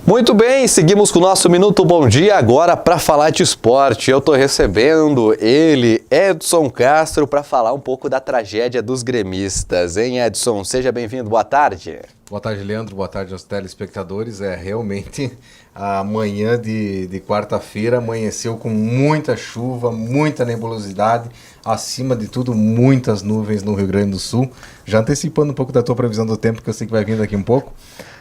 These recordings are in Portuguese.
Muito bem, seguimos com o nosso Minuto Bom Dia agora para falar de esporte. Eu estou recebendo ele, Edson Castro, para falar um pouco da tragédia dos gremistas. Hein, Edson? Seja bem-vindo, boa tarde. Boa tarde, Leandro, boa tarde aos telespectadores. Realmente a manhã de quarta-feira amanheceu com muita chuva, muita nebulosidade, acima de tudo muitas nuvens no Rio Grande do Sul. Já antecipando um pouco da tua previsão do tempo, que eu sei que vai vir daqui um pouco,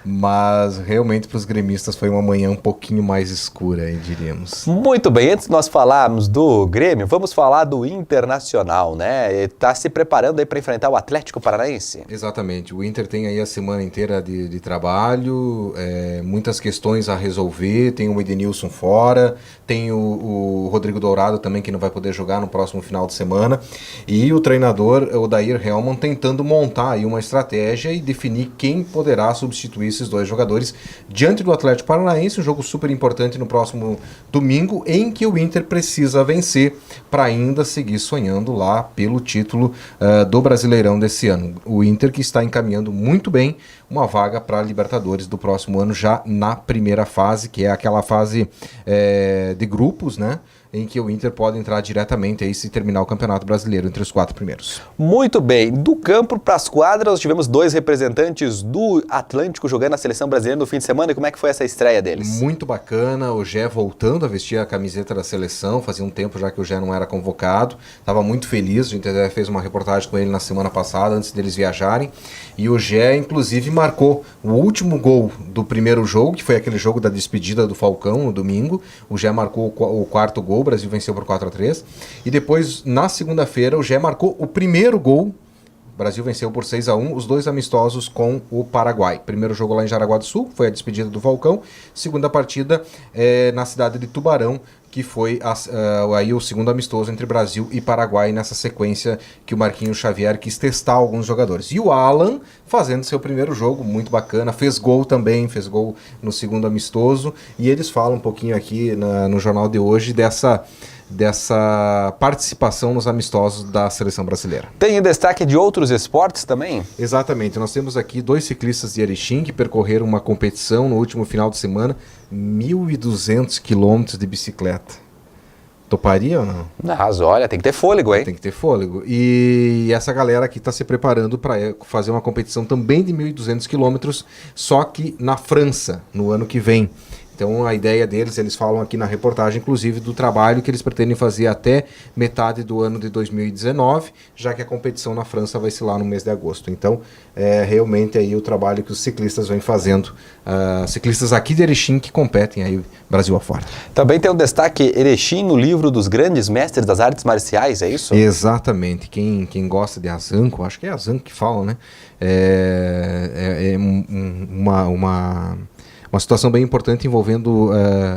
mas realmente para os gremistas foi uma manhã um pouquinho mais escura, diríamos. Muito bem, antes de nós falarmos do Grêmio, vamos falar do Internacional, né? Está se preparando aí para enfrentar o Atlético Paranaense? Exatamente, o Inter tem aí a semana inteira de trabalho, muitas questões a resolver, tem o Edenilson fora, tem o Rodrigo Dourado também que não vai poder jogar no próximo final de semana, e o treinador, o Dair Helman, tentando montar aí uma estratégia e definir quem poderá substituir esses dois jogadores diante do Atlético Paranaense, um jogo super importante no próximo domingo, em que o Inter precisa vencer para ainda seguir sonhando lá pelo título do Brasileirão desse ano. O Inter que está encaminhando muito bem uma vaga para a Libertadores do próximo ano, já na primeira fase, que é aquela fase de grupos, né? Em que o Inter pode entrar diretamente aí se terminar o Campeonato Brasileiro entre os 4 primeiros. Muito bem, do campo para as quadras, nós tivemos 2 representantes do Atlântico jogando na Seleção Brasileira no fim de semana, e como é que foi essa estreia deles? Muito bacana, o Gé voltando a vestir a camiseta da seleção, fazia um tempo já que o Gé não era convocado, estava muito feliz, a gente até fez uma reportagem com ele na semana passada, antes deles viajarem, e o Gé inclusive marcou o último gol do primeiro jogo, que foi aquele jogo da despedida do Falcão no domingo. O Gé marcou o 4º gol, o Brasil venceu por 4-3, e depois na segunda-feira o Gé marcou o primeiro gol. O Brasil venceu por 6-1, os 2 amistosos com o Paraguai. Primeiro jogo lá em Jaraguá do Sul, foi a despedida do Falcão. Segunda partida na cidade de Tubarão, que foi aí o segundo amistoso entre Brasil e Paraguai, nessa sequência que o Marquinhos Xavier quis testar alguns jogadores. E o Alan fazendo seu primeiro jogo, muito bacana, fez gol também, fez gol no segundo amistoso. E eles falam um pouquinho aqui no jornal de hoje dessa participação nos amistosos da seleção brasileira. Tem destaque de outros esportes também? Exatamente, nós temos aqui 2 ciclistas de Erechim que percorreram uma competição no último final de semana, 1.200 quilômetros de bicicleta. Toparia ou não? Mas olha, tem que ter fôlego, hein? Tem que ter fôlego. E essa galera aqui está se preparando para fazer uma competição também de 1.200 quilômetros, só que na França, no ano que vem. Então a ideia deles, eles falam aqui na reportagem, inclusive, do trabalho que eles pretendem fazer até metade do ano de 2019, já que a competição na França vai ser lá no mês de agosto. Então, realmente aí o trabalho que os ciclistas vêm fazendo, ciclistas aqui de Erechim que competem aí Brasil afora. Também tem um destaque Erechim no livro dos grandes mestres das artes marciais, é isso? Exatamente. Quem gosta de Azanco, acho que é Azanco que fala, né? Uma situação bem importante envolvendo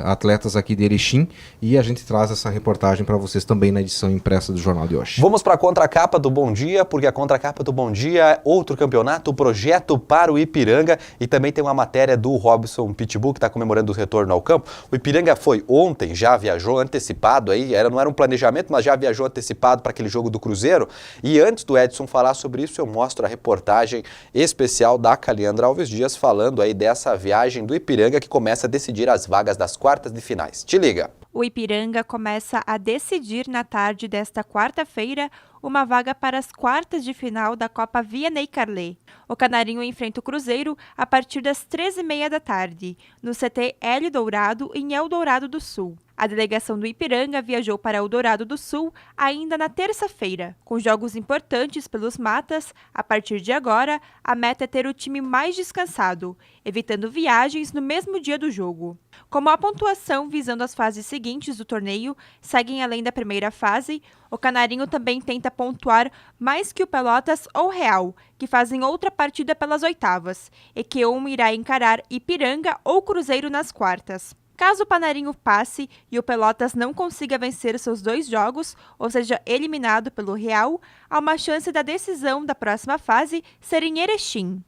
atletas aqui de Erechim, e a gente traz essa reportagem para vocês também na edição impressa do Jornal de hoje. Vamos para a contracapa do Bom Dia, porque a contracapa do Bom Dia é outro campeonato, projeto para o Ipiranga, e também tem uma matéria do Robson Pitbull, que está comemorando o retorno ao campo. O Ipiranga foi ontem, já viajou antecipado, aí, não era um planejamento, mas já viajou antecipado para aquele jogo do Cruzeiro, e antes do Edson falar sobre isso, eu mostro a reportagem especial da Caliandra Alves Dias, falando aí dessa viagem do Ipiranga, que começa a decidir as vagas das quartas de finais. Te liga! O Ipiranga começa a decidir na tarde desta quarta-feira uma vaga para as quartas de final da Copa Vianney Carlet. O Canarinho enfrenta o Cruzeiro a partir das 13h30 da tarde, no CT Hélio Dourado, em Eldorado do Sul. A delegação do Ipiranga viajou para Eldorado do Sul ainda na terça-feira. Com jogos importantes pelos matas, a partir de agora, a meta é ter o time mais descansado, evitando viagens no mesmo dia do jogo. Como a pontuação visando as fases seguintes do torneio seguem além da primeira fase, o Canarinho também tenta pontuar mais que o Pelotas ou Real, que fazem outra partida pelas oitavas, e que um irá encarar Ipiranga ou Cruzeiro nas quartas. Caso o Canarinho passe e o Pelotas não consiga vencer seus 2 jogos, ou seja, eliminado pelo Real, há uma chance da decisão da próxima fase ser em Erechim.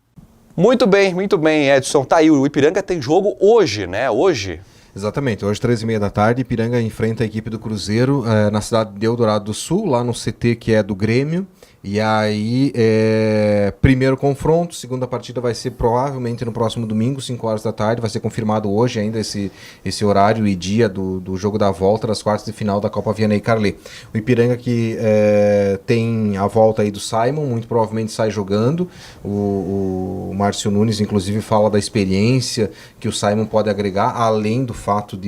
Muito bem, Edson. Tá aí, o Ipiranga tem jogo hoje, né? Hoje. Exatamente, hoje 13h30 da tarde, Ipiranga enfrenta a equipe do Cruzeiro na cidade de Eldorado do Sul, lá no CT que é do Grêmio, E aí, primeiro confronto, segunda partida vai ser provavelmente no próximo domingo, 5 horas da tarde, vai ser confirmado hoje ainda esse horário e dia do jogo da volta das quartas de final da Copa Vianney Carlet. O Ipiranga que tem a volta aí do Simon, muito provavelmente sai jogando, o Márcio Nunes inclusive fala da experiência que o Simon pode agregar, além do fato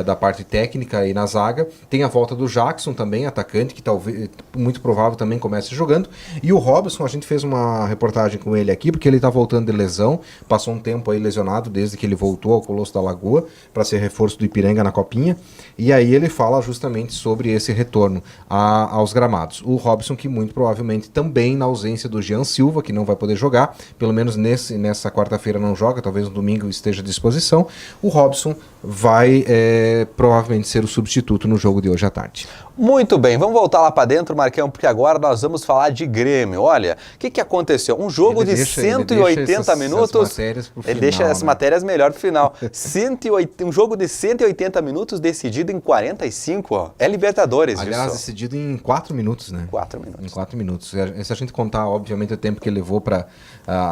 da parte técnica aí na zaga. Tem a volta do Jackson também, atacante, que talvez, muito provável também comece jogando. E o Robson, a gente fez uma reportagem com ele aqui, porque ele está voltando de lesão, passou um tempo aí lesionado desde que ele voltou ao Colosso da Lagoa para ser reforço do Ipiranga na Copinha, e aí ele fala justamente sobre esse retorno aos gramados. O Robson, que muito provavelmente também na ausência do Jean Silva, que não vai poder jogar, pelo menos nessa quarta-feira não joga, talvez no domingo esteja à disposição, o Robson vai provavelmente ser o substituto no jogo de hoje à tarde. Muito bem, vamos voltar lá para dentro, Marcão, porque agora nós vamos falar de Grêmio. Olha, o que aconteceu? Um jogo de 180 minutos. Ele deixa as matérias melhor para o final. Um jogo de 180 minutos decidido em 45, ó. É Libertadores. Aliás, decidido em 4 minutos, né? 4 minutos. Em 4 minutos. Se a gente contar, obviamente, o tempo que ele levou para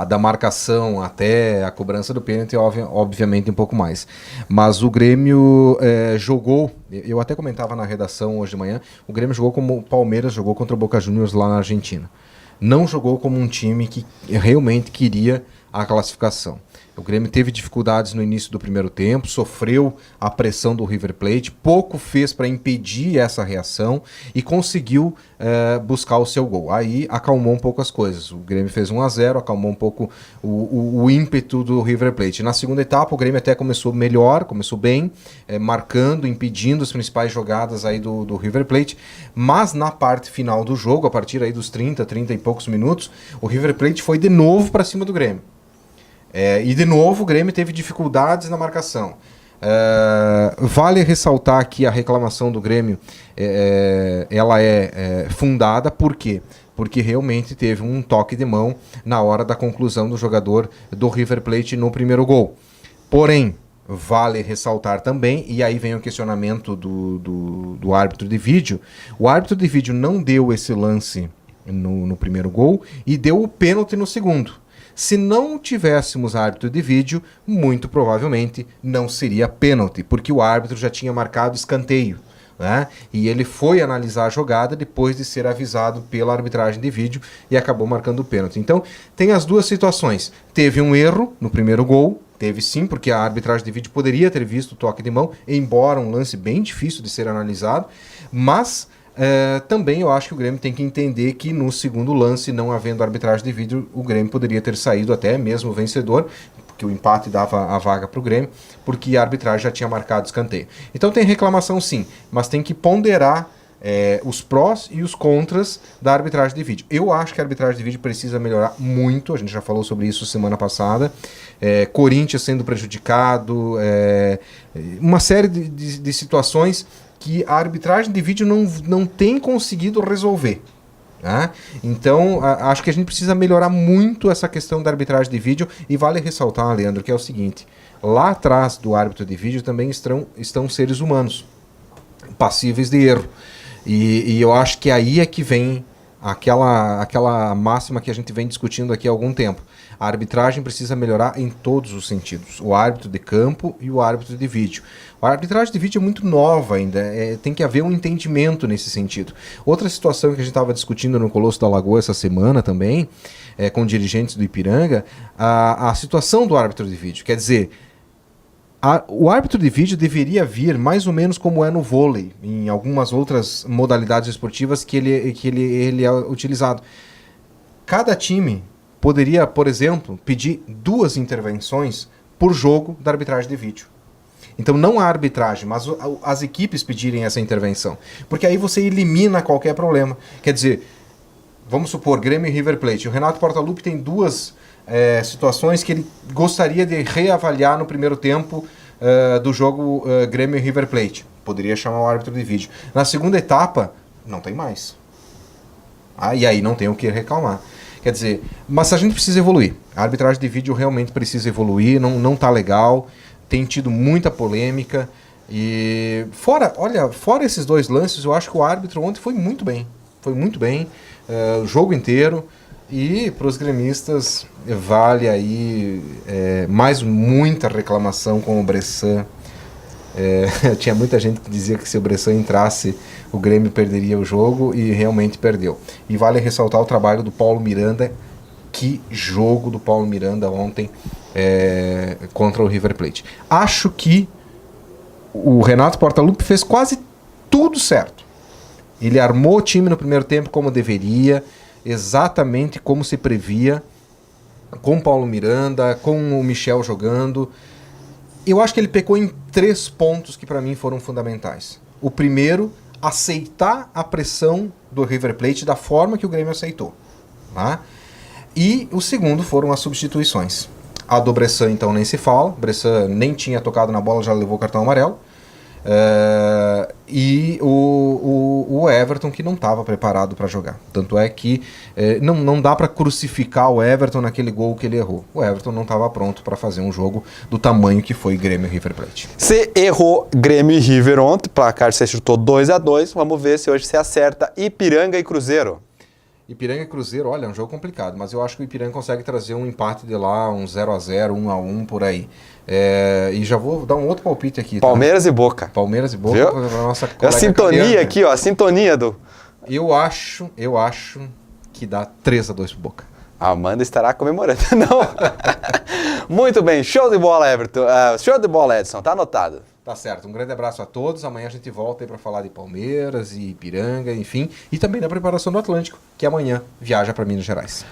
da marcação até a cobrança do pênalti, obviamente um pouco mais. Mas o Grêmio jogou, eu até comentava na redação hoje de manhã, o Grêmio jogou como o Palmeiras jogou contra o Boca Juniors lá na Argentina. Não jogou como um time que realmente queria a classificação. O Grêmio teve dificuldades no início do primeiro tempo, sofreu a pressão do River Plate, pouco fez para impedir essa reação e conseguiu buscar o seu gol. Aí acalmou um pouco as coisas. O Grêmio fez 1-0, acalmou um pouco o ímpeto do River Plate. Na segunda etapa, o Grêmio até começou melhor, começou bem, marcando, impedindo as principais jogadas aí do River Plate, mas na parte final do jogo, a partir aí dos 30 e poucos minutos, o River Plate foi de novo para cima do Grêmio. E de novo o Grêmio teve dificuldades na marcação. Vale ressaltar que a reclamação do Grêmio ela é fundada. Por quê? Porque realmente teve um toque de mão na hora da conclusão do jogador do River Plate no primeiro gol. Porém, vale ressaltar também, e aí vem o questionamento do árbitro de vídeo. O árbitro de vídeo não deu esse lance no primeiro gol e deu o pênalti no segundo. Se não tivéssemos árbitro de vídeo, muito provavelmente não seria pênalti, porque o árbitro já tinha marcado escanteio, né? E ele foi analisar a jogada depois de ser avisado pela arbitragem de vídeo e acabou marcando o pênalti. Então, tem as duas situações. Teve um erro no primeiro gol, teve sim, porque a arbitragem de vídeo poderia ter visto o toque de mão, embora um lance bem difícil de ser analisado, mas também eu acho que o Grêmio tem que entender que no segundo lance, não havendo arbitragem de vídeo, o Grêmio poderia ter saído até mesmo vencedor, porque o empate dava a vaga para o Grêmio, porque a arbitragem já tinha marcado escanteio. Então tem reclamação sim, mas tem que ponderar os prós e os contras da arbitragem de vídeo. Eu acho que a arbitragem de vídeo precisa melhorar muito, a gente já falou sobre isso semana passada. Corinthians sendo prejudicado, uma série de situações que a arbitragem de vídeo não tem conseguido resolver. Né? Então, acho que a gente precisa melhorar muito essa questão da arbitragem de vídeo. E vale ressaltar, Leandro, que é o seguinte: lá atrás do árbitro de vídeo também estão seres humanos, passíveis de erro. E eu acho que aí é que vem aquela máxima que a gente vem discutindo aqui há algum tempo. A arbitragem precisa melhorar em todos os sentidos. O árbitro de campo e o árbitro de vídeo. A arbitragem de vídeo é muito nova ainda. Tem que haver um entendimento nesse sentido. Outra situação que a gente estava discutindo no Colosso da Lagoa essa semana também, com dirigentes do Ipiranga, a situação do árbitro de vídeo. Quer dizer, o árbitro de vídeo deveria vir mais ou menos como é no vôlei, em algumas outras modalidades esportivas que ele é utilizado. Cada time poderia, por exemplo, pedir 2 intervenções por jogo da arbitragem de vídeo. Então não a arbitragem, mas as equipes pedirem essa intervenção. Porque aí você elimina qualquer problema. Quer dizer, vamos supor, Grêmio e River Plate. O Renato Portaluppi tem 2 situações que ele gostaria de reavaliar no primeiro tempo do jogo Grêmio e River Plate. Poderia chamar o árbitro de vídeo. Na segunda etapa, não tem mais. E aí não tem o que reclamar. Quer dizer, mas a gente precisa evoluir. A arbitragem de vídeo realmente precisa evoluir, não tá legal, tem tido muita polêmica. E fora esses 2 lances, eu acho que o árbitro ontem foi muito bem. foi muito bem, o jogo inteiro. E para os gremistas vale aí mais muita reclamação com o Bressan. Tinha muita gente que dizia que se o Bressan entrasse, o Grêmio perderia o jogo e realmente perdeu. E vale ressaltar o trabalho do Paulo Miranda. Que jogo do Paulo Miranda ontem contra o River Plate. Acho que o Renato Portaluppi fez quase tudo certo. Ele armou o time no primeiro tempo como deveria, exatamente como se previa, com o Paulo Miranda, com o Michel jogando. Eu acho que ele pecou em 3 pontos que para mim foram fundamentais. O primeiro, aceitar a pressão do River Plate da forma que o Grêmio aceitou. Tá? E o segundo foram as substituições. A do Bressan, então, nem se fala. Bressan nem tinha tocado na bola, já levou o cartão amarelo. E o Everton, que não estava preparado para jogar. Tanto é que não dá para crucificar o Everton naquele gol que ele errou. O Everton não estava pronto para fazer um jogo do tamanho que foi Grêmio e River Plate. Você errou Grêmio e River ontem, o placar você chutou 2-2. Vamos ver se hoje você acerta Ipiranga e Cruzeiro. Ipiranga e Cruzeiro, olha, é um jogo complicado, mas eu acho que o Ipiranga consegue trazer um empate de lá, um 0-0, 1-1 por aí. E já vou dar um outro palpite aqui. Palmeiras e Boca. Palmeiras e Boca. Viu? Pra nossa É a sintonia Cariana. aqui, ó, a sintonia do... Eu acho que dá 3-2 pro Boca. A Amanda estará comemorando. Não. Muito bem, show de bola, Everton. Show de bola, Edson, tá anotado. Tá certo, um grande abraço a todos. Amanhã a gente volta aí para falar de Palmeiras e Ipiranga, enfim. E também da preparação do Atlântico, que amanhã viaja para Minas Gerais.